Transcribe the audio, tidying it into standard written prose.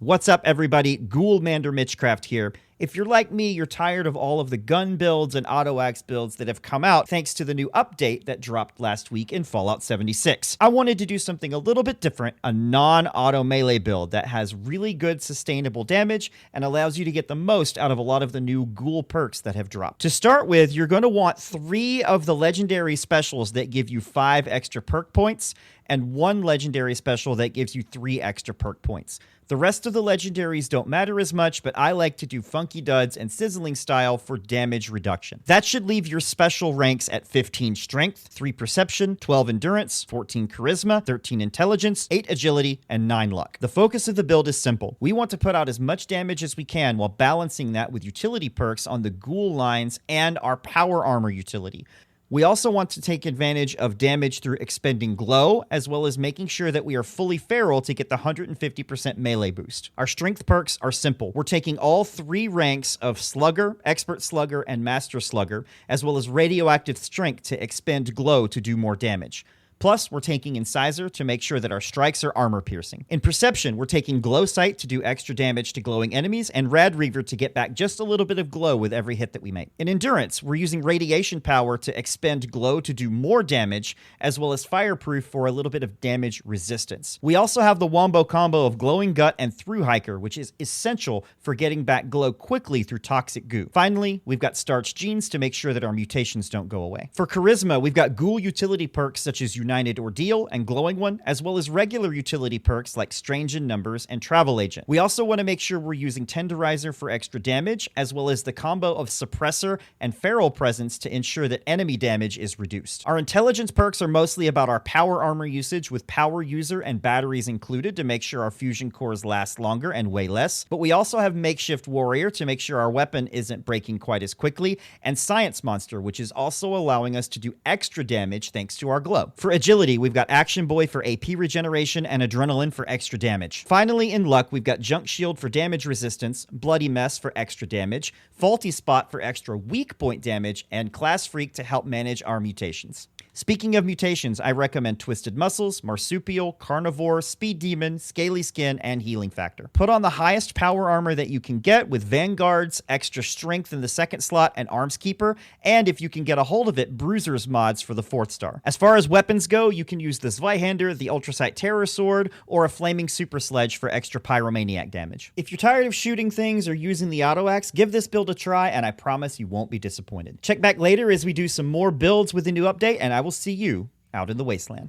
What's up, everybody? Ghoul Mander Mitchcraft here. If you're like me, you're tired of all of the gun builds and auto-axe builds that have come out thanks to the new update that dropped last week in Fallout 76. I wanted to do something a little bit different, a non-auto melee build that has really good sustainable damage and allows you to get the most out of a lot of the new Ghoul perks that have dropped. To start with, you're going to want 3 of the legendary specials that give you 5 extra perk points, and 1 legendary special that gives you 3 extra perk points. The rest of the legendaries don't matter as much, but I like to do Funky Duds and Sizzling Style for damage reduction. That should leave your special ranks at 15 Strength, 3 Perception, 12 Endurance, 14 Charisma, 13 Intelligence, 8 Agility, and 9 Luck. The focus of the build is simple. We want to put out as much damage as we can while balancing that with utility perks on the Ghoul lines and our Power Armor utility. We also want to take advantage of damage through expending Glow, as well as making sure that we are fully feral to get the 150% melee boost. Our strength perks are simple. We're taking all 3 ranks of Slugger, Expert Slugger, and Master Slugger, as well as Radioactive Strength to expend Glow to do more damage. Plus, we're taking Incisor to make sure that our strikes are armor-piercing. In Perception, we're taking Glow Sight to do extra damage to glowing enemies, and Rad-Reaver to get back just a little bit of glow with every hit that we make. In Endurance, we're using Radiation Power to expend Glow to do more damage, as well as Fireproof for a little bit of damage resistance. We also have the Wombo combo of Glowing Gut and Thru Hiker, which is essential for getting back glow quickly through toxic goo. Finally, we've got Starched Genes to make sure that our mutations don't go away. For Charisma, we've got Ghoul utility perks such as United Ordeal and Glowing One, as well as regular utility perks like Strange in Numbers and Travel Agent. We also want to make sure we're using Tenderizer for extra damage, as well as the combo of Supressor and Feral Presence to ensure that enemy damage is reduced. Our intelligence perks are mostly about our power armor usage with power user and batteries included to make sure our fusion cores last longer and weigh less, but we also have Makeshift Warrior to make sure our weapon isn't breaking quite as quickly, and Science Monster, which is also allowing us to do extra damage thanks to our glow. For agility, we've got Action Boy for AP regeneration and Adrenaline for extra damage. Finally, in luck, we've got Junk Shield for damage resistance, Bloody Mess for extra damage, Faulty Spot for extra weak point damage, and Class Freak to help manage our mutations. Speaking of mutations, I recommend Twisted Muscles, Marsupial, Carnivore, Speed Demon, Scaly Skin, and Healing Factor. Put on the highest power armor that you can get with Vanguards, extra strength in the 2nd slot, and Arms Keeper, and if you can get a hold of it, Bruiser's mods for the 4th star. As far as weapons go, you can use the Zweihander, the Ultrasight Terror Sword, or a Flaming Super Sledge for extra Pyromaniac damage. If you're tired of shooting things or using the auto-axe, give this build a try, and I promise you won't be disappointed. Check back later as we do some more builds with the new update, and I will see you out in the wasteland.